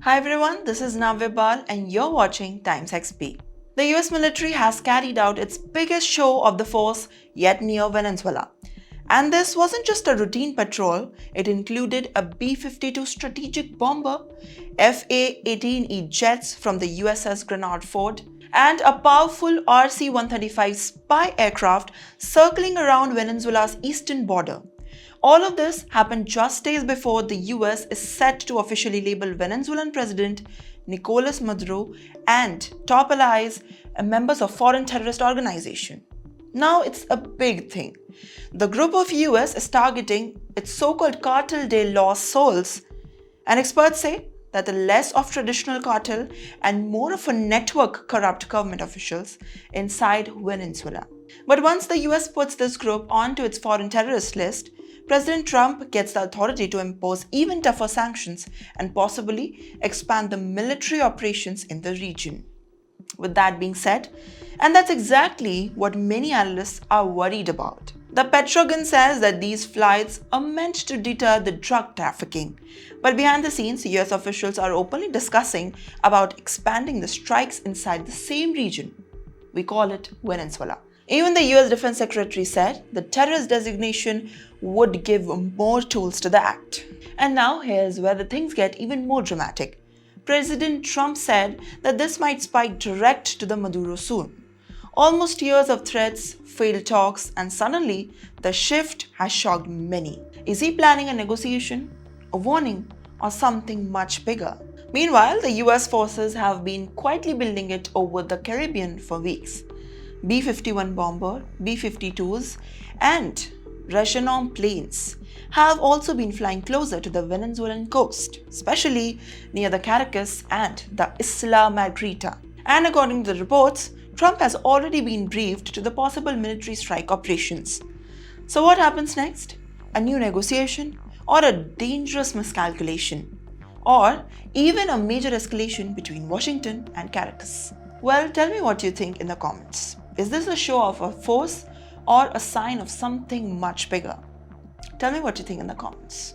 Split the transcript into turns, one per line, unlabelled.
Hi everyone, this is Navyabal and you're watching TimesXP. The US military has carried out its biggest show of the force yet near Venezuela. And this wasn't just a routine patrol, it included a B-52 strategic bomber, FA-18E jets from the USS Grenard Fort, and a powerful RC-135 spy aircraft circling around Venezuela's eastern border. All of this happened just days before the US is set to officially label Venezuelan President Nicolas Maduro and top allies and members of foreign terrorist organization. Now it's a big thing. The group of US is targeting its so-called Cartel de los Sols, and experts say that the less of traditional cartel and more of a network corrupt government officials inside Venezuela. But once the US puts this group onto its foreign terrorist list, President Trump gets the authority to impose even tougher sanctions and possibly expand the military operations in the region. With that being said, and that's exactly what many analysts are worried about. The Pentagon says that these flights are meant to deter the drug trafficking, but behind the scenes, US officials are openly discussing about expanding the strikes inside the same region. We call it Venezuela. Even the US Defense Secretary said the terrorist designation would give more tools to the act. And now here's where the things get even more dramatic. President Trump said that this might spike direct to the Maduro soon. Almost years of threats, failed talks, and suddenly the shift has shocked many. Is he planning a negotiation, a warning, or something much bigger? Meanwhile, the US forces have been quietly building it over the Caribbean for weeks. B-51 bomber, B-52s, and Russian planes have also been flying closer to the Venezuelan coast, especially near the Caracas and the Isla Margarita. And according to the reports, Trump has already been briefed to the possible military strike operations. So what happens next? A new negotiation or a dangerous miscalculation? Or even a major escalation between Washington and Caracas? Well, tell me what you think in the comments. Is this a show of a force or a sign of something much bigger? Tell me what you think in the comments.